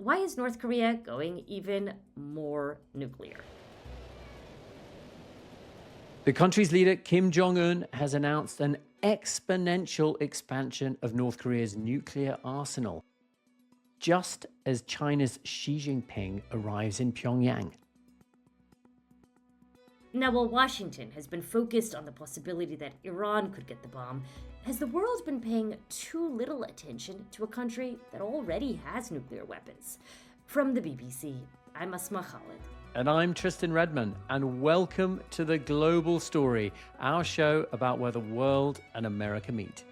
why is North Korea going even more nuclear? The country's leader, Kim Jong Un, has announced an exponential expansion of North Korea's nuclear arsenal, just as China's Xi Jinping arrives in Pyongyang. Now, while Washington has been focused on the possibility that Iran could get the bomb, has the world been paying too little attention to a country that already has nuclear weapons? From the BBC, I'm Asma Khalid. And I'm Tristan Redman, and welcome to The Global Story, our show about where the world and America meet.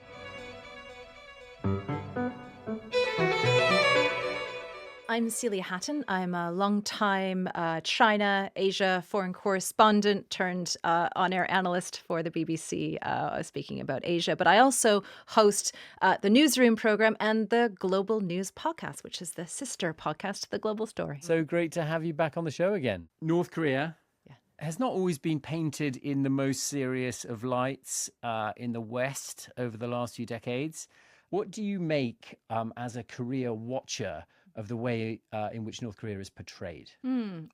I'm Celia Hatton. I'm a long-time China, Asia foreign correspondent turned on-air analyst for the BBC, speaking about Asia. But I also host the Newsroom program and the Global News podcast, which is the sister podcast to The Global Story. So great to have you back on the show again. North Korea has not always been painted in the most serious of lights in the West over the last few decades. What do you make as a Korea watcher of the way in which North Korea is portrayed?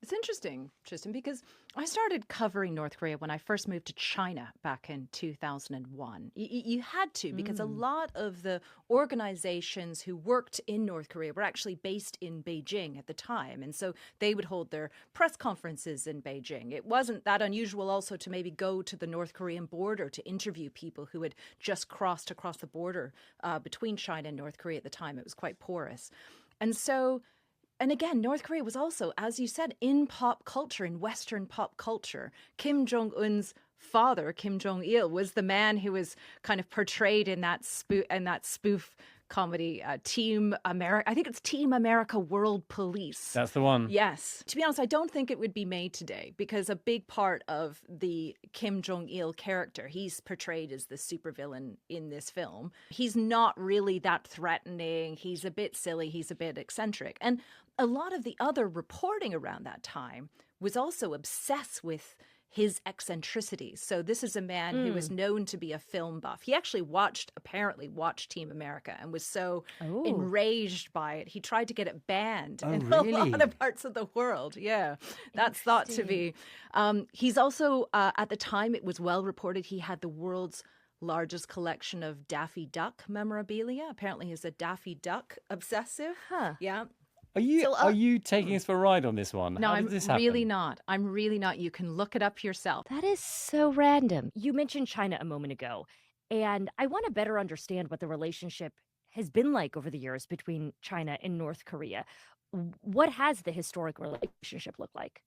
It's interesting, Tristan, because I started covering North Korea when I first moved to China back in 2001. You had to, because a lot of the organizations who worked in North Korea were actually based in Beijing at the time. And so they would hold their press conferences in Beijing. It wasn't that unusual also to maybe go to the North Korean border to interview people who had just crossed across the border between China and North Korea at the time. It was quite porous. And so, and again, North Korea was also, as you said, in pop culture, in Western pop culture. Kim Jong Un's father, Kim Jong Il, was the man who was kind of portrayed in that spoof comedy, Team America. I think it's Team America World Police. That's the one. Yes. To be honest, I don't think it would be made today because a big part of the Kim Jong-il character, he's portrayed as the supervillain in this film. He's not really that threatening. He's a bit silly. He's a bit eccentric. And a lot of the other reporting around that time was also obsessed with his eccentricities. So this is a man who is known to be a film buff. He actually apparently watched Team America and was so enraged by it. He tried to get it banned in a lot of parts of the world. Yeah, that's thought to be. He's also, at the time, it was well reported, he had the world's largest collection of Daffy Duck memorabilia. Apparently he's a Daffy Duck obsessive. Yeah. Are you taking us for a ride on this one? No, How did this happen? Really not. I'm really not. You can look it up yourself. That is so random. You mentioned China a moment ago, and I want to better understand what the relationship has been like over the years between China and North Korea. What has the historic relationship looked like?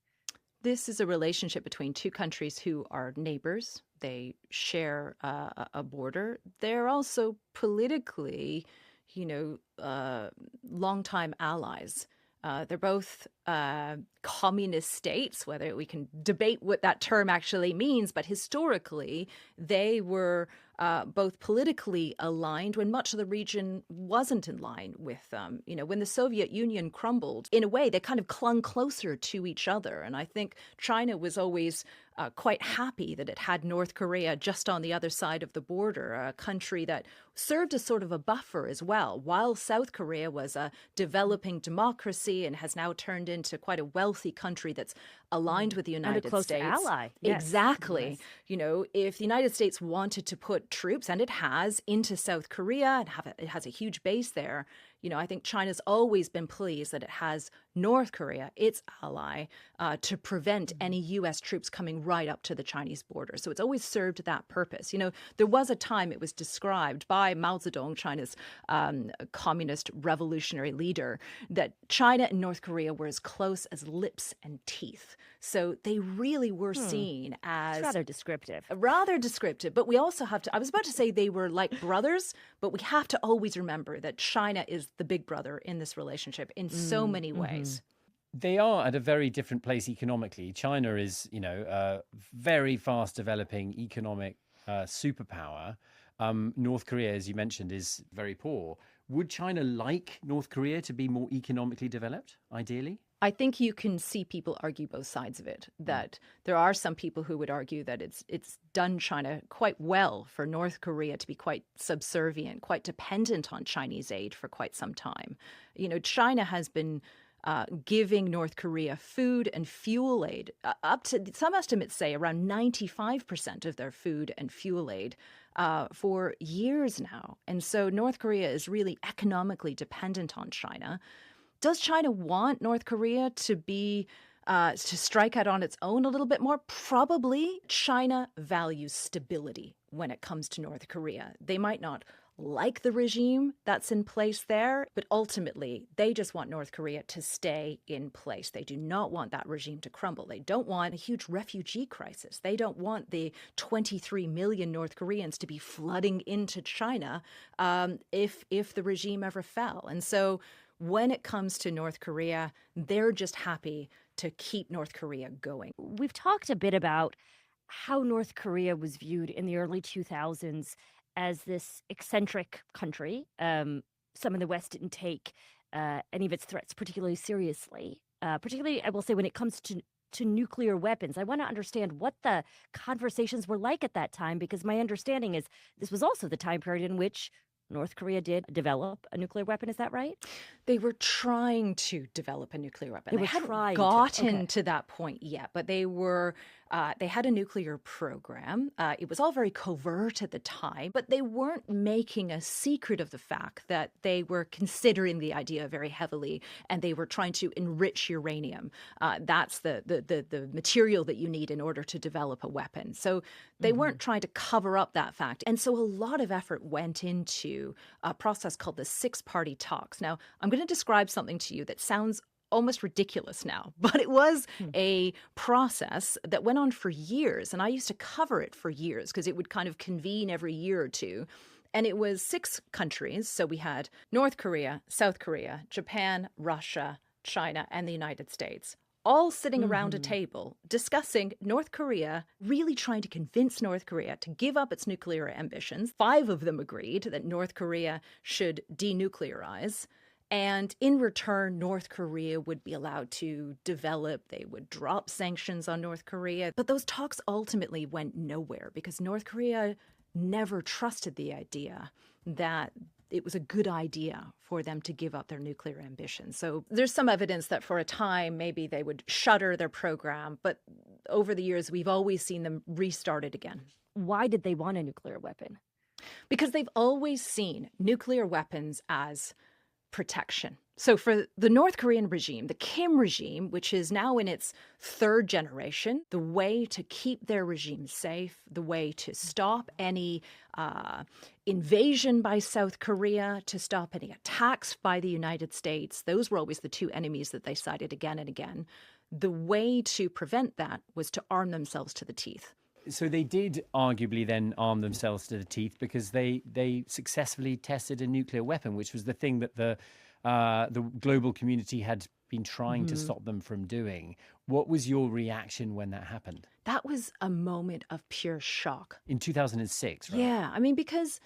This is a relationship between two countries who are neighbors. They share a border. They're also politically, longtime allies. They're both communist states, whether we can debate what that term actually means, but historically they were both politically aligned when much of the region wasn't in line with them. When the Soviet Union crumbled, in a way, they kind of clung closer to each other. And I think China was always quite happy that it had North Korea just on the other side of the border, a country that served as sort of a buffer as well, while South Korea was a developing democracy and has now turned into quite a wealthy country that's aligned with the United States. And a close ally. Yes. Exactly. Yes. If the United States wanted to put troops, and it has, into South Korea, and it has a huge base there, I think China's always been pleased that it has North Korea, its ally, to prevent any U.S. troops coming right up to the Chinese border. So it's always served that purpose. There was a time it was described by Mao Zedong, China's communist revolutionary leader, that China and North Korea were as close as lips and teeth. So they really were seen as... It's rather descriptive. Rather descriptive. But we also have to... I was about to say they were like brothers, but we have to always remember that China is the big brother in this relationship in so many ways. They are at a very different place economically. China is, a very fast developing economic superpower. North Korea, as you mentioned, is very poor. Would China like North Korea to be more economically developed, ideally? I think you can see people argue both sides of it, that there are some people who would argue that it's done China quite well for North Korea to be quite subservient, quite dependent on Chinese aid for quite some time. China has been giving North Korea food and fuel aid, up to, some estimates say, around 95% of their food and fuel aid for years now. And so North Korea is really economically dependent on China. Does China want North Korea to be to strike out on its own a little bit more? Probably. China values stability when it comes to North Korea. They might not like the regime that's in place there, but ultimately they just want North Korea to stay in place. They do not want that regime to crumble. They don't want a huge refugee crisis. They don't want the 23 million North Koreans to be flooding into China if the regime ever fell. And so when it comes to North Korea, they're just happy to keep North Korea going. We've talked a bit about how North Korea was viewed in the early 2000s as this eccentric country. Some in the West didn't take any of its threats particularly seriously. Particularly, I will say, when it comes to nuclear weapons. I want to understand what the conversations were like at that time, because my understanding is this was also the time period in which North Korea did develop a nuclear weapon. Is that right? They were trying to develop a nuclear weapon. They hadn't trying gotten to that point yet, but they were. They had a nuclear program. It was all very covert at the time, but they weren't making a secret of the fact that they were considering the idea very heavily, and they were trying to enrich uranium. That's the material that you need in order to develop a weapon. So they weren't trying to cover up that fact. And so a lot of effort went into a process called the six-party talks. Now, I'm going to describe something to you that sounds almost ridiculous now, but it was a process that went on for years. And I used to cover it for years because it would kind of convene every year or two. And it was 6 countries. So we had North Korea, South Korea, Japan, Russia, China, and the United States, all sitting around a table discussing North Korea, really trying to convince North Korea to give up its nuclear ambitions. 5 of them agreed that North Korea should denuclearize. And in return, North Korea would be allowed to develop. They would drop sanctions on North Korea. But those talks ultimately went nowhere because North Korea never trusted the idea that it was a good idea for them to give up their nuclear ambitions. So there's some evidence that for a time, maybe they would shutter their program. But over the years, we've always seen them restart it again. Why did they want a nuclear weapon? Because they've always seen nuclear weapons as protection. So for the North Korean regime, the Kim regime, which is now in its 3rd generation, the way to keep their regime safe, the way to stop any invasion by South Korea, to stop any attacks by the United States, those were always the 2 enemies that they cited again and again. The way to prevent that was to arm themselves to the teeth. So they did arguably then arm themselves to the teeth because they successfully tested a nuclear weapon, which was the thing that the global community had been trying to stop them from doing. What was your reaction when that happened? That was a moment of pure shock. In 2006, right? Yeah, I mean, because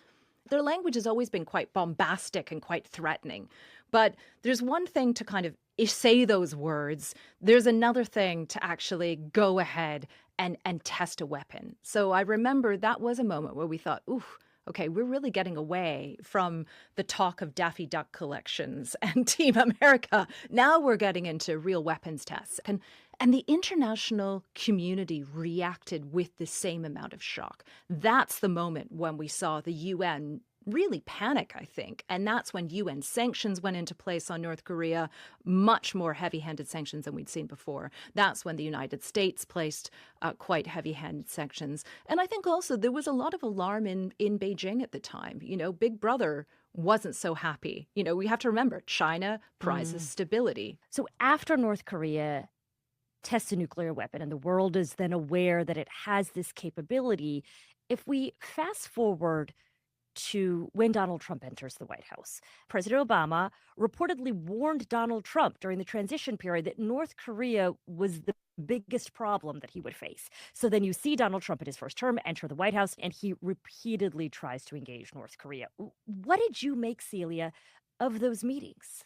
their language has always been quite bombastic and quite threatening. But there's one thing to kind of say those words. There's another thing to actually go ahead and test a weapon. So I remember that was a moment where we thought, ooh, okay, we're really getting away from the talk of Daffy Duck collections and Team America. Now we're getting into real weapons tests. And the international community reacted with the same amount of shock. That's the moment when we saw the UN really panic, I think. And that's when UN sanctions went into place on North Korea, much more heavy-handed sanctions than we'd seen before. That's when the United States placed quite heavy-handed sanctions. And I think also there was a lot of alarm in Beijing at the time. You know, Big Brother wasn't so happy. You know, we have to remember, China prizes stability. So after North Korea tests a nuclear weapon and the world is then aware that it has this capability, if we fast forward to when Donald Trump enters the White House. President Obama reportedly warned Donald Trump during the transition period that North Korea was the biggest problem that he would face. So then you see Donald Trump in his first term enter the White House, and he repeatedly tries to engage North Korea. What did you make, Celia, of those meetings?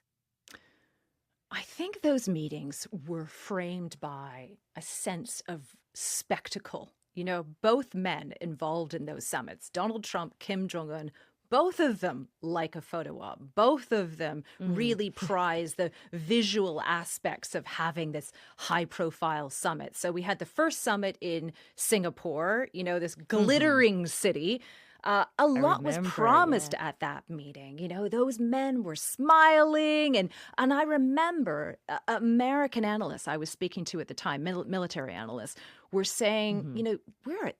I think those meetings were framed by a sense of spectacle. You know, both men involved in those summits, Donald Trump, Kim Jong Un, both of them like a photo op. Both of them really prize the visual aspects of having this high-profile summit. So we had the first summit in Singapore, you know, this glittering city. A lot was promised at that meeting. You know, those men were smiling. And I remember American analysts I was speaking to at the time, military analysts, were saying, you know,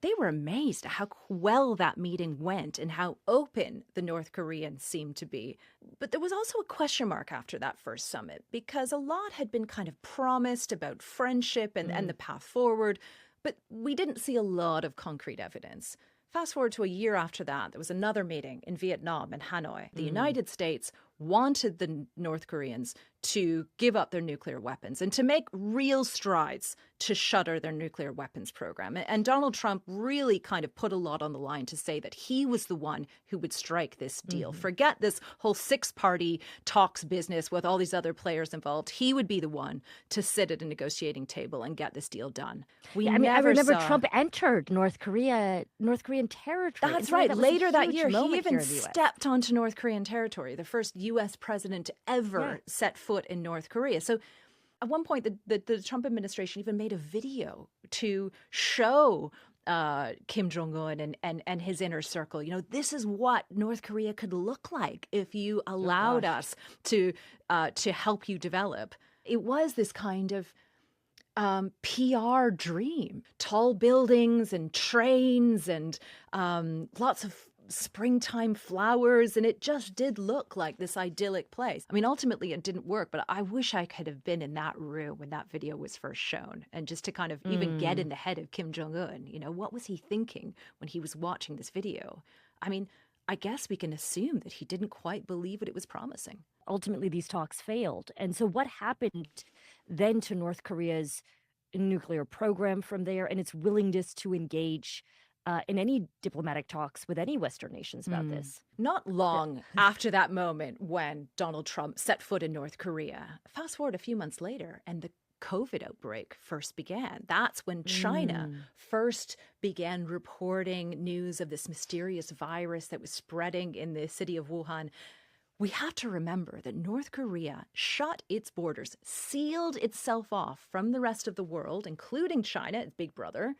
they were amazed at how well that meeting went and how open the North Koreans seemed to be. But there was also a question mark after that first summit because a lot had been kind of promised about friendship and the path forward, but we didn't see a lot of concrete evidence. Fast forward to a year after that, there was another meeting in Vietnam, in Hanoi. The United States wanted the North Koreans to give up their nuclear weapons and to make real strides to shutter their nuclear weapons program. And Donald Trump really kind of put a lot on the line to say that he was the one who would strike this deal. Forget this whole six-party talks business with all these other players involved. He would be the one to sit at a negotiating table and get this deal done. I remember Trump entered North Korean territory. That's right. Later that year, he even stepped onto North Korean territory, the first U.S. president to ever set foot in North Korea. So at one point, the Trump administration even made a video to show Kim Jong Un and his inner circle. You know, this is what North Korea could look like if you allowed us to help you develop. It was this kind of PR dream, tall buildings and trains and lots of springtime flowers, and it just did look like this idyllic place. I mean, ultimately it didn't work, but I wish I could have been in that room when that video was first shown, and just to kind of even get in the head of Kim Jong Un. You know, what was he thinking when he was watching this video? I mean, I guess we can assume that he didn't quite believe what it was promising. Ultimately, these talks failed. And so what happened then to North Korea's nuclear program from there and its willingness to engage in any diplomatic talks with any Western nations about this? Not long after that moment when Donald Trump set foot in North Korea, fast forward a few months later, and the COVID outbreak first began. That's when China first began reporting news of this mysterious virus that was spreading in the city of Wuhan. We have to remember that North Korea shut its borders, sealed itself off from the rest of the world, including China, its big brother,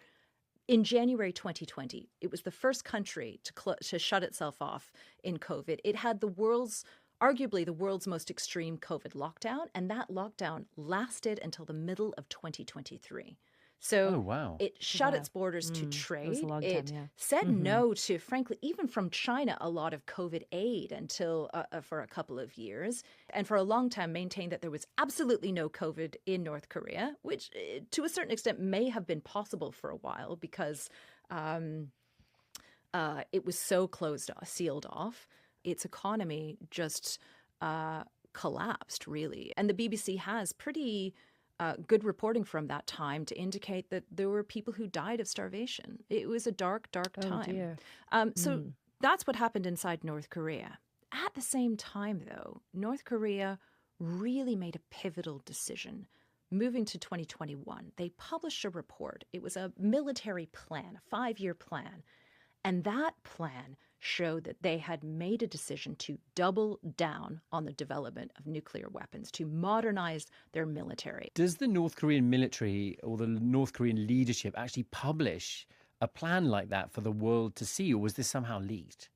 in January 2020. It was the first country to shut itself off in COVID. It had arguably the world's most extreme COVID lockdown, and that lockdown lasted until the middle of 2023. So it shut its borders to trade. It said no to, frankly, even from China, a lot of COVID aid until for a couple of years. And for a long time maintained that there was absolutely no COVID in North Korea, which to a certain extent may have been possible for a while because it was so sealed off. Its economy just collapsed, really. And the BBC has pretty good reporting from that time to indicate that there were people who died of starvation. It was a dark, dark time. So that's what happened inside North Korea. At the same time, though, North Korea really made a pivotal decision. Moving to 2021, they published a report. It was a military plan, a 5-year plan. And that plan showed that they had made a decision to double down on the development of nuclear weapons, to modernize their military. Does the North Korean military or the North Korean leadership actually publish a plan like that for the world to see, or was this somehow leaked?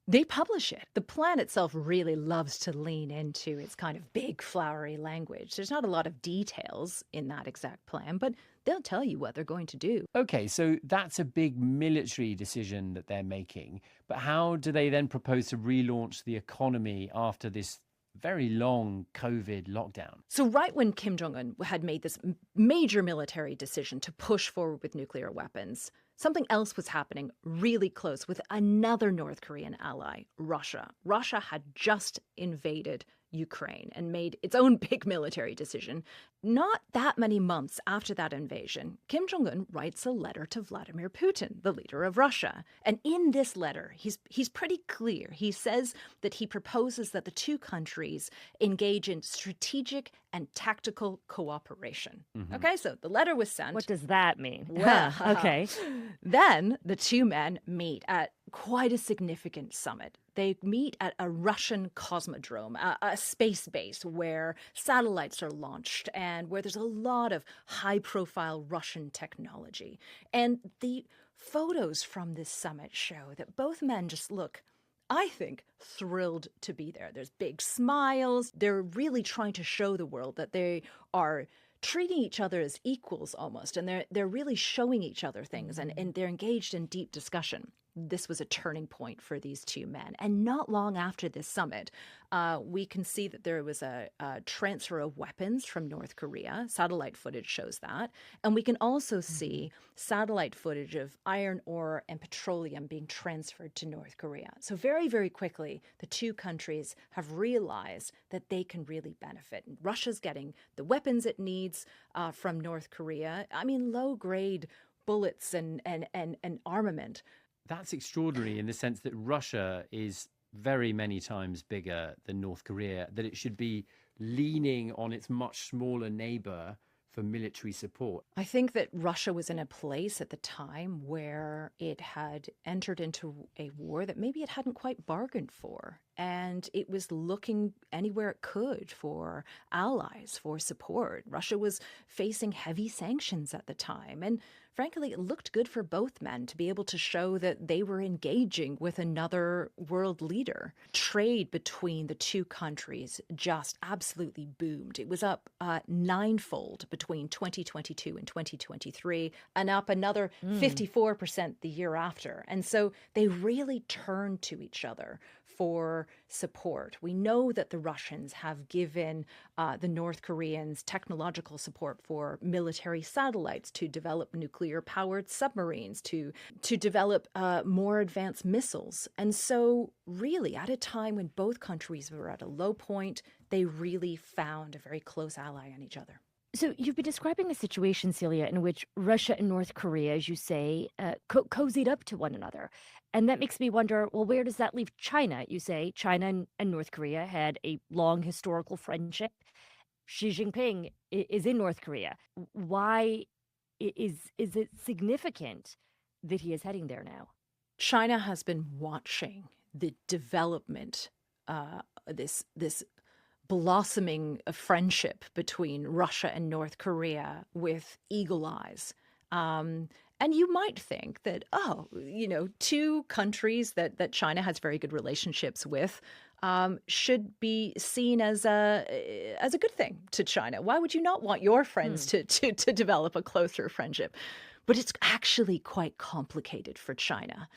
They publish it. The plan itself really loves to lean into its kind of big, flowery language. There's not a lot of details in that exact plan, but they'll tell you what they're going to do. Okay, so that's a big military decision that they're making. But how do they then propose to relaunch the economy after this very long COVID lockdown? So right when Kim Jong Un had made this major military decision to push forward with nuclear weapons, something else was happening really close with another North Korean ally, Russia. Russia had just invaded Ukraine and made its own big military decision. Not that many months after that invasion, Kim Jong Un writes a letter to Vladimir Putin, the leader of Russia. And in this letter, he's pretty clear. He says that he proposes that the two countries engage in strategic and tactical cooperation. Okay, so the letter was sent. What does that mean? Well, okay. Then the two men meet at quite a significant summit. They meet at a Russian cosmodrome, a space base where satellites are launched and where there's a lot of high-profile Russian technology. And the photos from this summit show that both men just look, I think, thrilled to be there. There's big smiles. They're really trying to show the world that they are treating each other as equals almost, and they're really showing each other things, and they're engaged in deep discussion. This was a turning point for these two men. And not long after this summit, we can see that there was a transfer of weapons from North Korea. Satellite footage shows that. And we can also see satellite footage of iron ore and petroleum being transferred to North Korea. So very, very quickly, the two countries have realized that they can really benefit. Russia's getting the weapons it needs from North Korea. I mean, low-grade bullets and armament. That's extraordinary in the sense that Russia is very many times bigger than North Korea, that it should be leaning on its much smaller neighbor for military support. I think that Russia was in a place at the time where it had entered into a war that maybe it hadn't quite bargained for. And it was looking anywhere it could for allies, for support. Russia was facing heavy sanctions at the time. And frankly, it looked good for both men to be able to show that they were engaging with another world leader. Trade between the two countries just absolutely boomed. It was up ninefold between 2022 and 2023, and up another 54% the year after. And so they really turned to each other for support. We know that the Russians have given the North Koreans technological support for military satellites, to develop nuclear-powered submarines, to develop more advanced missiles. And so really, at a time when both countries were at a low point, they really found a very close ally on each other. So you've been describing a situation, Celia, in which Russia and North Korea, as you say, cozied up to one another. And that makes me wonder, well, where does that leave China? You say China and North Korea had a long historical friendship. Xi Jinping is in North Korea. Why is it significant that he is heading there now? China has been watching the development, this blossoming of friendship between Russia and North Korea with eagle eyes. And you might think that, two countries that China has very good relationships with should be seen as a good thing to China. Why would you not want your friends to develop a closer friendship? But it's actually quite complicated for China.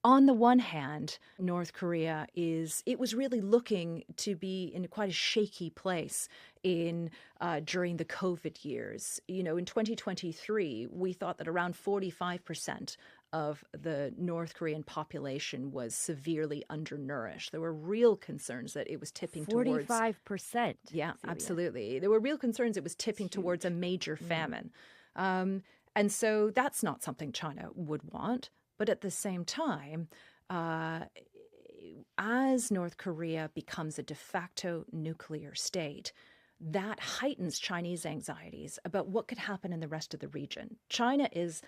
On the one hand, North Korea was really looking to be in quite a shaky place during the COVID years. In 2023, we thought that around 45% of the North Korean population was severely undernourished. There were real concerns that it was tipping towards 45%. Yeah, Celia. Absolutely. There were real concerns it was tipping towards a major famine. And so that's not something China would want. But at the same time, as North Korea becomes a de facto nuclear state, that heightens Chinese anxieties about what could happen in the rest of the region. China is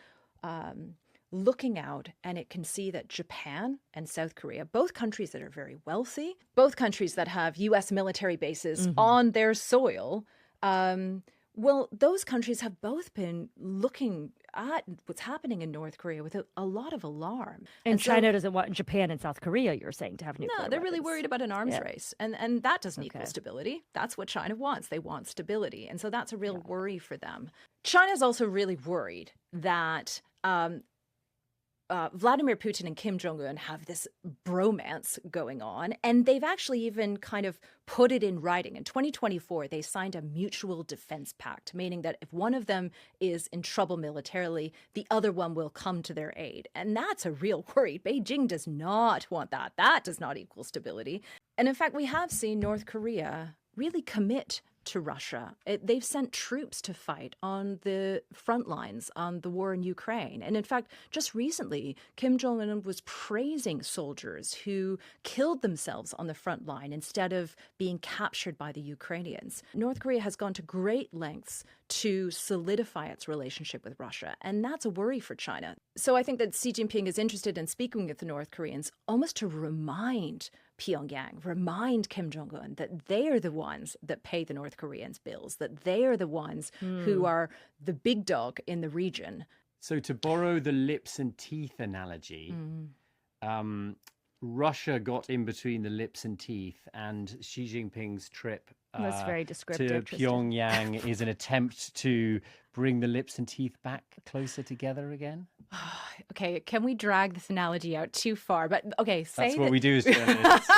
looking out, and it can see that Japan and South Korea, both countries that are very wealthy, both countries that have U.S. military bases on their soil, well, those countries have both been looking at what's happening in North Korea with a lot of alarm. And China doesn't want Japan and South Korea, you're saying, to have nuclear No, they're weapons. really worried about an arms race. And that doesn't equal stability. That's what China wants. They want stability. And so that's a real worry for them. China's also really worried that Vladimir Putin and Kim Jong Un have this bromance going on, and they've actually even kind of put it in writing. In 2024, they signed a mutual defense pact, meaning that if one of them is in trouble militarily, the other one will come to their aid. And that's a real worry. Beijing does not want that. That does not equal stability. And in fact, we have seen North Korea really commit to Russia. They've sent troops to fight on the front lines on the war in Ukraine. And in fact, just recently, Kim Jong Un was praising soldiers who killed themselves on the front line instead of being captured by the Ukrainians. North Korea has gone to great lengths to solidify its relationship with Russia, and that's a worry for China. So I think that Xi Jinping is interested in speaking with the North Koreans almost to remind Pyongyang, remind Kim Jong Un that they are the ones that pay the North Koreans' bills, that they are the ones who are the big dog in the region. So to borrow the lips and teeth analogy, Russia got in between the lips and teeth, and Xi Jinping's trip That's very descriptive, to Pyongyang is an attempt to bring the lips and teeth back closer together again. Okay, can we drag this analogy out too far? But okay, say that's what we do as journalists.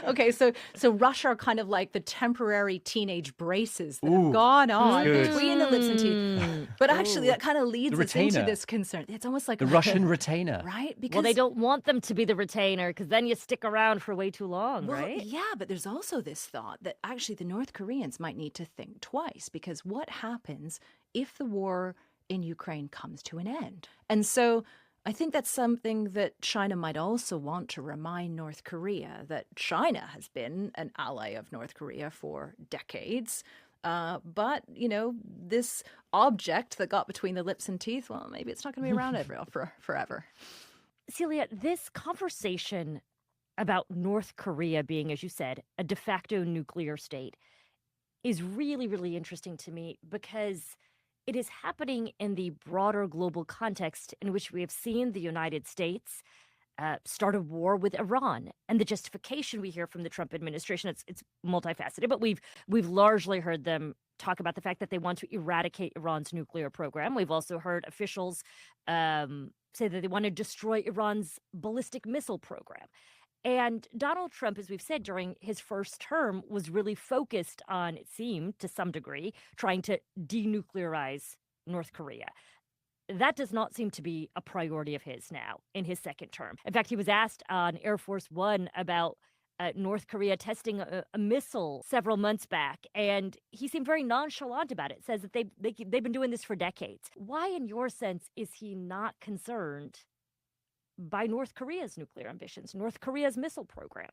Okay, so Russia are kind of like the temporary teenage braces that have gone on between the lips and teeth. But actually, that kind of leads us into this concern. It's almost like the Russian retainer, right? Because they don't want them to be the retainer, because then you stick around for way too long, right? Yeah, but there's also this thought that actually the North Koreans might need to think twice, because what happens if the war in Ukraine comes to an end? And so I think that's something that China might also want to remind North Korea, that China has been an ally of North Korea for decades. But, you know, this object that got between the lips and teeth, well, maybe it's not going to be around forever. Celia, this conversation about North Korea being, as you said, a de facto nuclear state is really, really interesting to me, because it is happening in the broader global context in which we have seen the United States start a war with Iran. And the justification we hear from the Trump administration, it's multifaceted, but we've largely heard them talk about the fact that they want to eradicate Iran's nuclear program. We've also heard officials say that they want to destroy Iran's ballistic missile program. And Donald Trump, as we've said, during his first term, was really focused on, it seemed, to some degree, trying to denuclearize North Korea. That does not seem to be a priority of his now in his second term. In fact, he was asked on Air Force One about North Korea testing a missile several months back, and he seemed very nonchalant about it, says that they've been doing this for decades. Why, in your sense, is he not concerned by North Korea's nuclear ambitions, North Korea's missile program?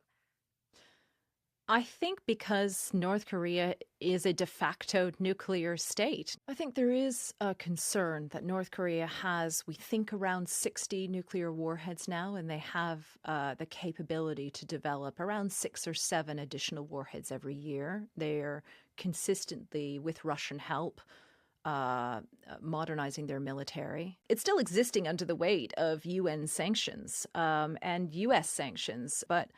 I think because North Korea is a de facto nuclear state, I think there is a concern that North Korea has, we think, around 60 nuclear warheads now, and they have the capability to develop around 6 or 7 additional warheads every year. They are consistently, with Russian help, modernizing their military. It's still existing under the weight of UN sanctions and US sanctions. But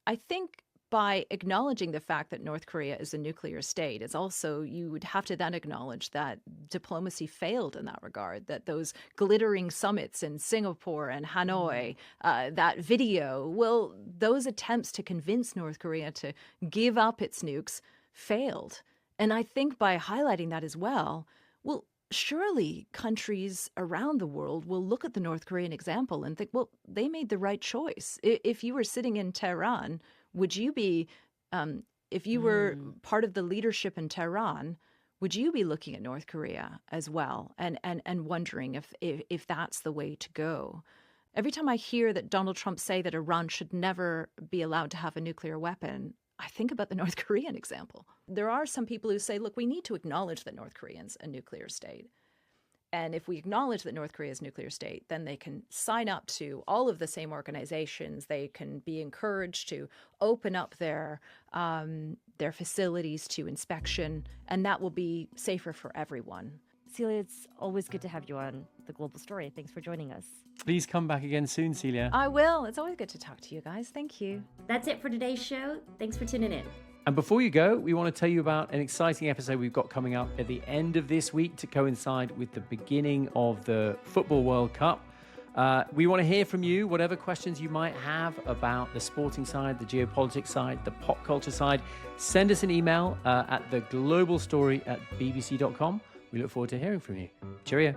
I think by acknowledging the fact that North Korea is a nuclear state, it's also, you would have to then acknowledge that diplomacy failed in that regard, that those glittering summits in Singapore and Hanoi, that video, well, those attempts to convince North Korea to give up its nukes failed. And I think by highlighting that as well, well, surely countries around the world will look at the North Korean example and think, well, they made the right choice. If you were sitting in Tehran, would you be, if you were part of the leadership in Tehran, would you be looking at North Korea as well and wondering if that's the way to go? Every time I hear that Donald Trump say that Iran should never be allowed to have a nuclear weapon, I think about the North Korean example. There are some people who say, look, we need to acknowledge that North Korea's a nuclear state. And if we acknowledge that North Korea is a nuclear state, then they can sign up to all of the same organizations. They can be encouraged to open up their facilities to inspection, and that will be safer for everyone. Celia, it's always good to have you on The Global Story. Thanks for joining us. Please come back again soon, Celia. I will. It's always good to talk to you guys. Thank you. That's it for today's show. Thanks for tuning in. And before you go, we want to tell you about an exciting episode we've got coming up at the end of this week to coincide with the beginning of the Football World Cup. We want to hear from you, whatever questions you might have about the sporting side, the geopolitics side, the pop culture side. Send us an email at theglobalstory@bbc.com. We look forward to hearing from you. Cheerio.